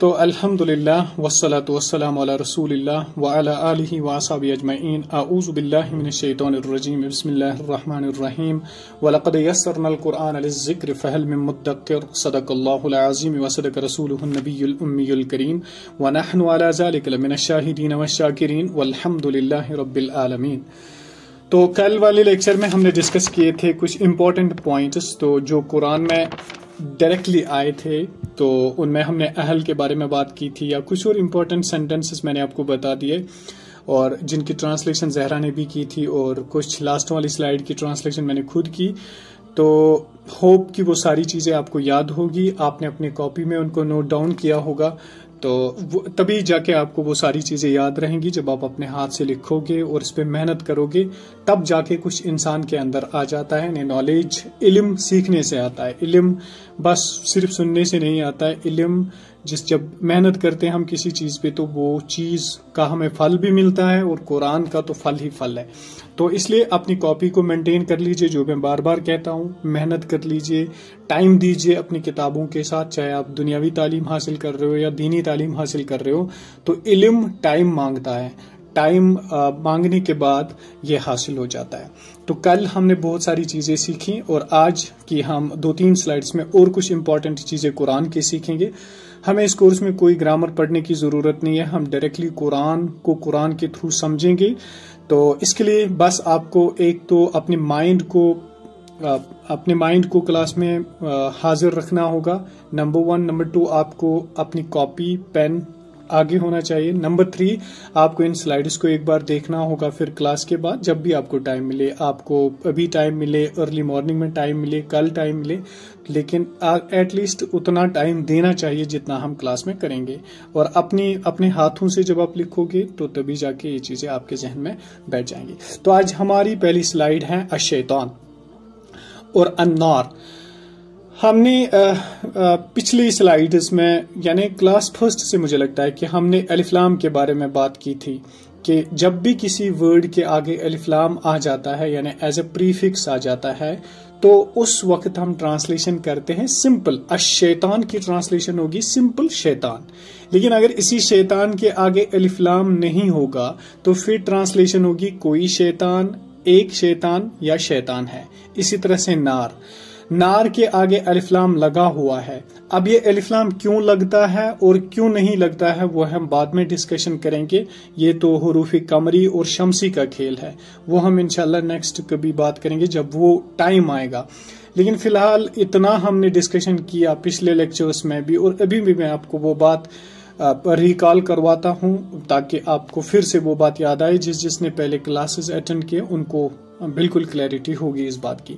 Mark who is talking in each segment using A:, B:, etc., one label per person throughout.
A: تو الحمدللہ والصلاة والسلام علی رسول اللہ وعلی آلہ وصحبہ اجمعین. اعوذ باللہ من الشیطان الرجیم. بسم اللہ الرحمن الرحیم. وَلَقَدْ يَسَّرْنَا الْقُرْآنَ لِلذِّكْرِ فَهَلْ مِن مُدَّكِّرٍ. صدق اللہ العظیم وصدق رسولہ النبی الأمی الکریم. وَنَحْنُ عَلَى ذَلِكَ لَمِنَ الشَّاهِدِينَ وَالشَّاکرین وَالْحَمْدُ لِلَّهِ رَبِّ العالمین. تو کل والے لیکچر میں ہم نے ڈسکس کیے تھے کچھ امپورٹنٹ پوائنٹس تو جو قرآن میں ڈائریکٹلی آئے تھے، تو ان میں ہم نے اہل کے بارے میں بات کی تھی، یا کچھ اور امپورٹنٹ سینٹنسز میں نے آپ کو بتا دیے اور جن کی ٹرانسلیشن زہرا نے بھی کی تھی، اور کچھ لاسٹ والی سلائیڈ کی ٹرانسلیشن میں نے خود کی. تو ہوپ کہ وہ ساری چیزیں آپ کو یاد ہوگی، آپ نے اپنی کاپی میں ان کو نوٹ ڈاؤن کیا ہوگا، تو تبھی جا کے آپ کو وہ ساری چیزیں یاد رہیں گی. جب آپ اپنے ہاتھ سے لکھو گے اور اس پہ محنت کرو گے تب جا کے کچھ انسان کے اندر آ جاتا ہے. نالج علم سیکھنے سے آتا ہے، علم بس صرف سننے سے نہیں آتا ہے. علم جب محنت کرتے ہیں ہم کسی چیز پہ تو وہ چیز کا ہمیں پھل بھی ملتا ہے، اور قرآن کا تو پھل ہی پھل ہے. تو اس لیے اپنی کاپی کو مینٹین کر لیجئے، جو میں بار بار کہتا ہوں، محنت کر لیجئے، ٹائم دیجئے اپنی کتابوں کے ساتھ. چاہے آپ دنیاوی تعلیم حاصل کر رہے ہو یا دینی تعلیم حاصل کر رہے ہو، تو علم ٹائم مانگتا ہے. ٹائم مانگنے کے بعد یہ حاصل ہو جاتا ہے. تو کل ہم نے بہت ساری چیزیں سیکھیں، اور آج کی ہم 2-3 سلائیڈز میں اور کچھ امپورٹنٹ چیزیں قرآن کے سیکھیں گے. ہمیں اس کورس میں کوئی گرامر پڑھنے کی ضرورت نہیں ہے، ہم ڈائریکٹلی قرآن کو قرآن کے تھرو سمجھیں گے. تو اس کے لیے بس آپ کو ایک تو اپنے مائنڈ کو کلاس میں حاضر رکھنا ہوگا. نمبر 1. نمبر 2 آپ کو اپنی کاپی پین آگے ہونا چاہیے. نمبر 3 آپ کو ان سلائیڈز کو ایک بار دیکھنا ہوگا. پھر کلاس کے بعد جب بھی آپ کو ٹائم ملے، آپ کو ابھی ٹائم ملے، ارلی مارننگ میں ٹائم ملے، کل ٹائم ملے، لیکن ایٹ لیسٹ اتنا ٹائم دینا چاہیے جتنا ہم کلاس میں کریں گے. اور اپنے ہاتھوں سے جب آپ لکھو گے تو تبھی جا کے یہ چیزیں آپ کے ذہن میں بیٹھ جائیں گی. تو آج ہماری پہلی سلائیڈ ہے الشیطان اور النار. ہم نے پچھلی سلائیڈز میں یعنی کلاس فرسٹ سے مجھے لگتا ہے کہ ہم نے الف لام کے بارے میں بات کی تھی کہ جب بھی کسی ورڈ کے آگے الف لام آ جاتا ہے، یعنی ایز اے پریفکس آ جاتا ہے، تو اس وقت ہم ٹرانسلیشن کرتے ہیں سمپل. الشیطان کی ٹرانسلیشن ہوگی سمپل شیطان. لیکن اگر اسی شیطان کے آگے الف لام نہیں ہوگا تو پھر ٹرانسلیشن ہوگی کوئی شیطان، ایک شیطان یا شیطان ہے. اسی طرح سے نار کے آگے الف لام لگا ہوا ہے. اب یہ الف لام کیوں لگتا ہے اور کیوں نہیں لگتا ہے وہ ہم بعد میں ڈسکشن کریں گے. یہ تو حروف قمری اور شمسی کا کھیل ہے، وہ ہم انشاءاللہ نیکسٹ کبھی بات کریں گے جب وہ ٹائم آئے گا. لیکن فی الحال اتنا ہم نے ڈسکشن کیا پچھلے لیکچرز میں بھی، اور ابھی بھی میں آپ کو وہ بات ریکال کرواتا ہوں تاکہ آپ کو پھر سے وہ بات یاد آئے. جس نے پہلے کلاسز اٹینڈ کیے ان کو بالکل کلیئرٹی ہوگی اس بات کی.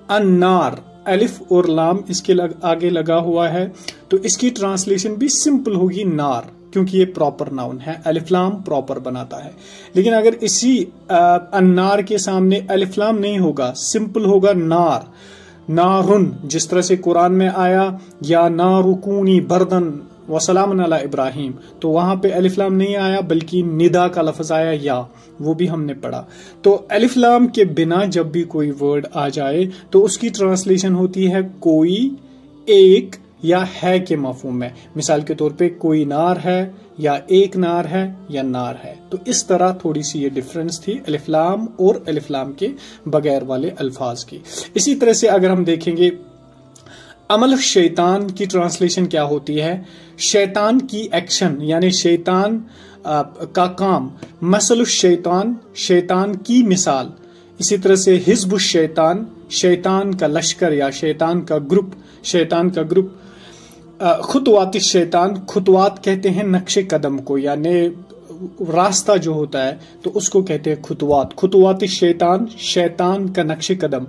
A: النار، الف اور لام اس کے آگے لگا ہوا ہے، تو اس کی ٹرانسلیشن بھی سمپل ہوگی نار، کیونکہ یہ پراپر ناؤن ہے. الف لام پراپر بناتا ہے. لیکن اگر اسی النار کے سامنے الف لام نہیں ہوگا، سمپل ہوگا نارن، جس طرح سے قرآن میں آیا یا نار کونی بردن وسلام علی ابراہیم، تو وہاں پہ الف لام نہیں آیا بلکہ ندا کا لفظ آیا یا، وہ بھی ہم نے پڑھا. تو الف لام کے بنا جب بھی کوئی ورڈ آ جائے تو اس کی ٹرانسلیشن ہوتی ہے کوئی، ایک یا ہے کے مفہوم میں. مثال کے طور پہ کوئی نار ہے یا ایک نار ہے یا نار ہے. تو اس طرح تھوڑی سی یہ ڈفرنس تھی الف لام اور الف لام کے بغیر والے الفاظ کی. اسی طرح سے اگر ہم دیکھیں گے عمل شیطان کی ٹرانسلیشن کیا ہوتی ہے، شیطان کی ایکشن یعنی شیطان کا کام. مثل الشیطان، شیطان کی مثال. اسی طرح سے حزب الشیطان، شیطان کا لشکر یا شیطان کا گروپ. خطوات الشیطان، خطوات کہتے ہیں نقش قدم کو، یعنی راستہ جو ہوتا ہے تو اس کو کہتے ہیں خطوات الشیطان، شیطان کا نقش قدم.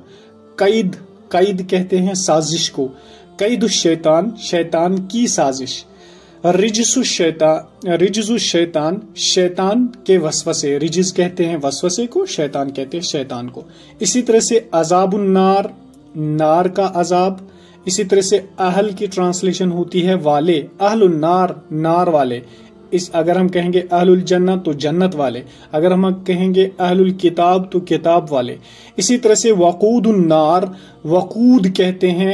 A: قید کہتے ہیں سازش کو، قید الشیطان، شیطان کی سازش. رجز الشیطان، شیطان کے وسوسے. رجز کہتے ہیں وسوسے کو، شیطان کہتے ہیں شیطان کو. اسی طرح سے عذاب النار، نار کا عذاب. اسی طرح سے اہل کی ٹرانسلیشن ہوتی ہے والے، اہل النار، نار والے. اگر ہم کہیں گے اہل الجنہ تو جنت والے، اگر ہم کہیں گے اہل الکتاب تو کتاب والے. اسی طرح سے وقود النار، وقود کہتے ہیں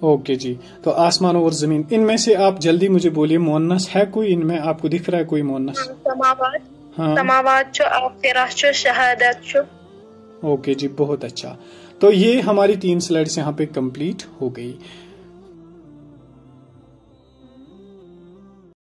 A: اوکے جی. تو آسمان اور زمین، ان میں سے آپ جلدی مجھے بولیے مونس ہے کوئی ان میں؟ آپ کو دکھ رہا ہے کوئی مونس؟
B: سماوات آخرہ شہادت.
A: اوکے جی، بہت اچھا. تو یہ ہماری 3 سلائڈس یہاں پہ کمپلیٹ ہو گئی.